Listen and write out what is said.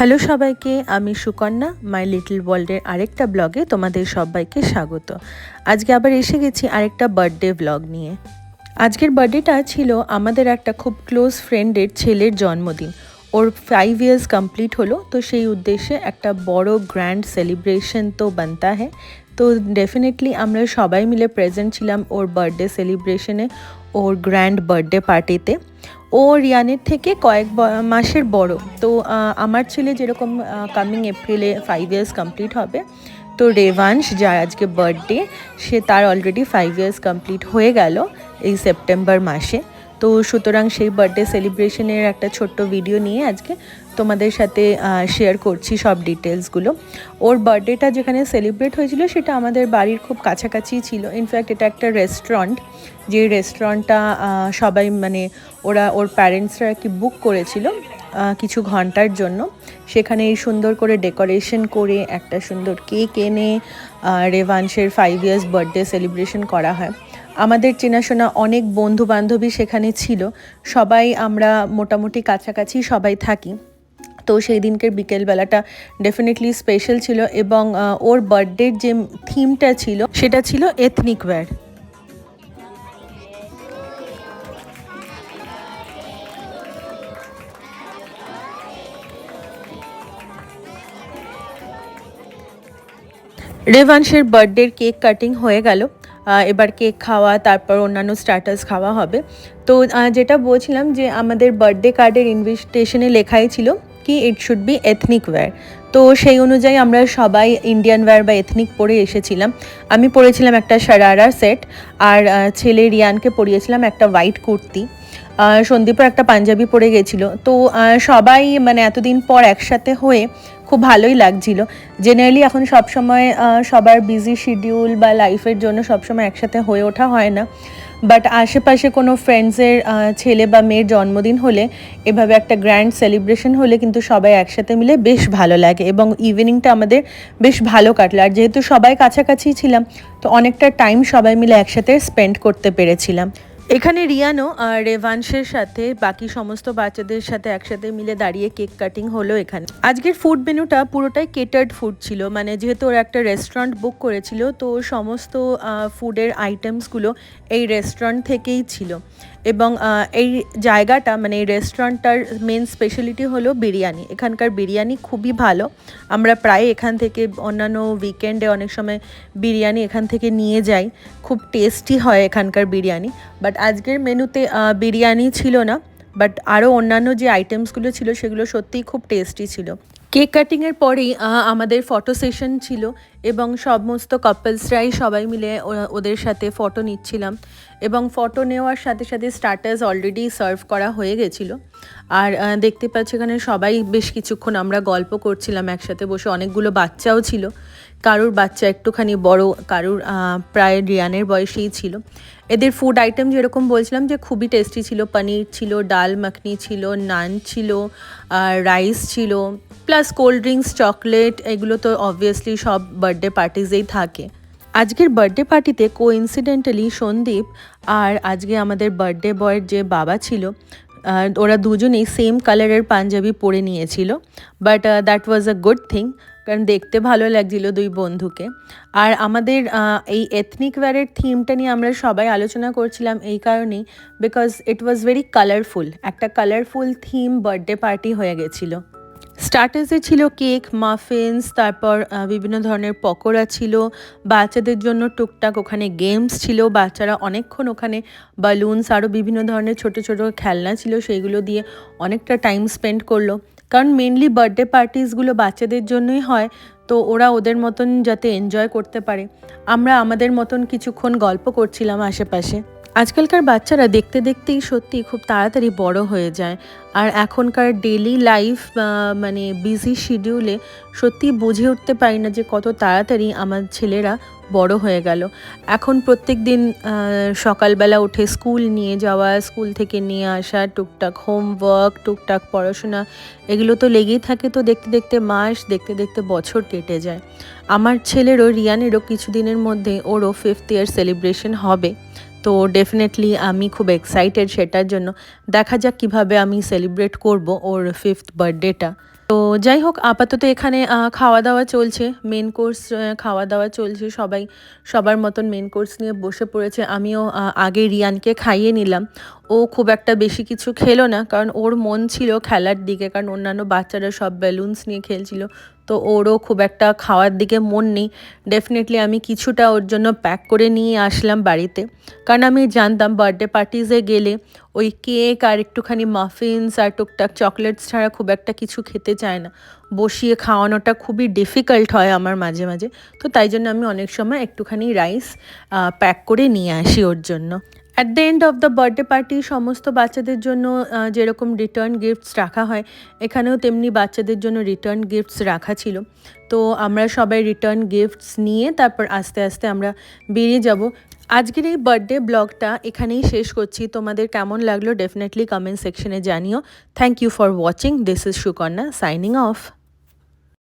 Hello সবাইকে, আমি Sukanya my little ওয়ার্ল্ডের আরেকটা ব্লগে তোমাদের সবাইকে স্বাগত। আজকে আবার এসে গেছি আরেকটা বার্থডে ব্লগ নিয়ে। আজকের বার্থডেটা ছিল আমাদের একটা খুব ক্লোজ ফ্রেন্ডের ছেলের জন্মদিন। ওর 5 ইয়ার্স কমপ্লিট হলো, তো সেই উদ্দেশ্যে একটা বড় গ্র্যান্ড সেলিব্রেশন তো বানতা হ্যাঁ। তো ডেফিনেটলি আমরা সবাই মিলে প্রেজেন্ট ছিলাম ওর বার্থডে সেলিব্রেশনে, ওর গ্র্যান্ড বার্থডে পার্টিতে। ও রিয়ানের থেকে কয়েক মাসের বড়। তো আমার ছেলে যেরকম কামিং এপ্রিলে 5 ইয়ার্স কমপ্লিট হবে, তো রেভাংশ যার আজকে বার্থডে, সে তার অলরেডি 5 ইয়ার্স কমপ্লিট হয়ে গেল এই সেপ্টেম্বর মাসে। তো সুতরাং সেই বার্থডে সেলিব্রেশনের একটা ছোট্ট ভিডিও নিয়ে আজকে তোমাদের সাথে শেয়ার করছি সব ডিটেলসগুলো। ওর বার্থডেটা যেখানে সেলিব্রেট হয়েছিল সেটা আমাদের বাড়ির খুব কাছাকাছি ছিল। ইনফ্যাক্ট এটা একটা রেস্টুরেন্ট, যে রেস্টুরেন্টটা সবাই মানে ওর প্যারেন্টসরা কি বুক করেছিল কিছু ঘন্টার জন্য। সেখানে এই সুন্দর করে ডেকোরেশন করে একটা সুন্দর কেক এনে রেভাংশের 5 ইয়ার্স বার্থডে সেলিব্রেশন করা হয়। আমাদের চেনাশোনা অনেক বন্ধু বান্ধবী সেখানে ছিল, সবাই আমরা মোটামুটি কাছাকাছি সবাই থাকি। তো সেই দিনকের বিকেলবেলাটা ডেফিনেটলি স্পেশাল ছিল, এবং ওর বার্থডের যে থিমটা ছিল সেটা ছিল এথনিক ওয়্যার। রেভাংশের বার্থডের কেক কাটিং হয়ে গেল, এবার কেক খাওয়া, তারপর অন্যান্য স্টার্টার্স খাওয়া হবে। তো যেটা বলছিলাম যে আমাদের বার্থডে কার্ডের ইনভিটেশনে লেখাই ছিল কি it should be ethnic wire. তো সেই অনুযায়ী আমরা সবাই ইন্ডিয়ান ওয়্যার বা এথনিক পরে এসেছিলাম। আমি পরেছিলাম একটা শারারা সেট, আর ছেলে রিয়ানকে পরিয়েছিলাম একটা হোয়াইট কুর্তি। সন্দীপও একটা পাঞ্জাবি পরে গেছিলো। তো সবাই মানে এতদিন পর একসাথে হয়ে খুব ভালোই লাগছিল। জেনারেলি এখন সবসময় সবার বিজি শিডিউল বা লাইফের জন্য সবসময় একসাথে হয়ে ওঠা হয় না, বাট আশেপাশে কোনো ফ্রেন্ডসের ছেলে বা মেয়ের জন্মদিন হলে এভাবে একটা গ্র্যান্ড সেলিব্রেশন হলে কিন্তু সবাই একসাথে মিলে বেশ ভালো লাগে, এবং ইভিনিংটা আমাদের বেশ ভালো কাটলো। আর যেহেতু সবাই কাছাকাছি ছিলাম, তো অনেকটা টাইম সবাই মিলে একসাথে স্পেন্ড করতে পেরেছিলাম। এখানে রিয়ানও রেভাংশের সাথে বাকি সমস্ত বাচ্চাদের সাথে একসাথে মিলে দাঁড়িয়ে কেক কাটিং হলো এখানে। আজকের ফুড মেনুটা পুরোটাই কেটার্ড ফুড ছিল, মানে যেহেতু ওরা একটা রেস্টুরেন্ট বুক করেছিল, তো সমস্ত ফুডের আইটেমসগুলো এই রেস্টুরেন্ট থেকেই ছিল। এবং এই জায়গাটা মানে এই রেস্টুরেন্টটার মেন স্পেশালিটি হলো বিরিয়ানি। এখানকার বিরিয়ানি খুবই ভালো। আমরা প্রায় এখান থেকে অন্যান্য উইকেন্ডে অনেক সময় বিরিয়ানি এখান থেকে নিয়ে যাই, খুব টেস্টি হয় এখানকার বিরিয়ানি। বাট আজকের মেনুতে বিরিয়ানি ছিল না, বাট আরও অন্যান্য যে আইটেমসগুলো ছিল সেগুলো সত্যিই খুব টেস্টি ছিল। কেক কাটিংয়ের পরেই আমাদের ফটো সেশন ছিল, এবং সমস্ত কাপলসরাই সবাই মিলে ওদের সাথে ফটো নিচ্ছিলাম। এবং ফটো নেওয়ার সাথে সাথে স্টার্টার্স অলরেডি সার্ভ করা হয়ে গেছিলো। আর দেখতে পাচ্ছি এখানে সবাই বেশ কিছুক্ষণ আমরা গল্প করছিলাম একসাথে বসে। অনেকগুলো বাচ্চাও ছিল, কারুর বাচ্চা একটুখানি বড়, কারুর প্রায় রিয়ানের বয়সেই ছিল। এদের ফুড আইটেম যেরকম বলছিলাম যে খুবই টেস্টি ছিল। পনির ছিল, ডাল মাখনি ছিল, নান ছিল, রাইস ছিল, প্লাস কোল্ড ড্রিঙ্কস, চকলেট, এগুলো তো অবভিয়াসলি সব বার্থডে পার্টিজেই থাকে। আজকের বার্থডে পার্টিতে কোইন্সিডেন্টালি সন্দীপ আর আজকে আমাদের বার্থডে বয়ের যে বাবা ছিল, ওরা দুজনেই সেম কালারের পাঞ্জাবি পরে নিয়েছিল। But that was a good thing, কারণ দেখতে ভালো লাগছিল দুই বন্ধুকে। আর আমাদের এই এথনিক ওয়্যারের থিমটা নিয়ে আমরা সবাই আলোচনা করছিলাম এই কারণেই, because it was very colourful. একটা কালারফুল থিম বার্থডে পার্টি হয়ে গেছিলো। স্টার্টার্সে ছিল কেক, মাফিনস, তারপর বিভিন্ন ধরনের পকোড়া ছিল। বাচ্চাদের জন্য টুকটাক ওখানে গেমস ছিল, বাচ্চারা অনেকক্ষণ ওখানে বালুনস আরও বিভিন্ন ধরনের ছোট ছোট খেলনা ছিল, সেইগুলো দিয়ে অনেকটা টাইম স্পেন্ড করলো। কারণ মেনলি বার্থডে পার্টিসগুলো বাচ্চাদের জন্যই হয়, তো ওরা ওদের মতন যাতে এনজয় করতে পারে। আমরা আমাদের মতন কিছুক্ষণ গল্প করছিলাম আশেপাশে। আজকালকার বাচ্চারা দেখতে দেখতেই সত্যি খুব তাড়াতাড়ি বড় হয়ে যায়। আর এখনকার ডেলি লাইফ মানে বিজি শিডিউলে সত্যি বুঝে উঠতে পারি না যে কত তাড়াতাড়ি আমার ছেলেরা বড় হয়ে গেল। এখন প্রত্যেক দিন সকালবেলা উঠে স্কুল নিয়ে যাওয়া, স্কুল থেকে নিয়ে আসা, টুকটাক হোমওয়ার্ক, টুকটাক পড়াশোনা, এগুলো তো লেগেই থাকে। তো দেখতে দেখতে মাস, দেখতে দেখতে বছর কেটে যায়। আমার ছেলেরও, রিয়ানেরও কিছুদিনের মধ্যে ওরও 5th ইয়ার সেলিব্রেশন হবে। তো ডেফিনেটলি আমি খুব এক্সাইটেড সেটার জন্য। দেখা যাক কিভাবে আমি সেলিব্রেট করব ওর 5th বার্থডেটা। তো যাই হোক আপাতত এখানে খাওয়া দাওয়া চলছে, মেন কোর্স খাওয়া দাওয়া চলছে, সবাই সবার মতন মেন কোর্স নিয়ে বসে পড়েছে। আমিও আগে রিয়ানকে খাইয়ে নিলাম। ও খুব একটা বেশি কিছু খেলো না, কারণ ওর মন ছিল খেলার দিকে, কারণ অন্যান্য বাচ্চারা সব বেলুনস নিয়ে খেলছিল, তো ওরও খুব একটা খাওয়ার দিকে মন নেই। ডেফিনেটলি আমি কিছুটা ওর জন্য প্যাক করে নিয়ে আসলাম বাড়িতে, কারণ আমি জানতাম বার্থডে পার্টিজে গেলে ওই কেক আর একটুখানি মাফিনস আর টুকটাক চকলেটস ছাড়া খুব একটা কিছু খেতে চায় না। বসিয়ে খাওয়ানোটা খুবই ডিফিকাল্ট হয় আমার মাঝে মাঝে। তো তাই জন্য আমি অনেক সময় একটুখানি রাইস প্যাক করে নিয়ে আসি ওর জন্য। At the end of the birthday party সমস্ত বাচ্চাদের জন্য যেরকম রিটার্ন গিফটস রাখা হয়, এখানেও তেমনি বাচ্চাদের জন্য রিটার্ন গিফটস রাখা ছিল। তো আমরা সবাই রিটার্ন গিফটস নিয়ে তারপর আস্তে আস্তে আমরা বেরিয়ে যাব। আজকের এই বার্থডে ব্লগটা এখানেই শেষ করছি। তোমাদের কেমন লাগলো ডেফিনেটলি কমেন্ট সেকশনে জানিও। Thank you for watching. This is Sukanya signing of.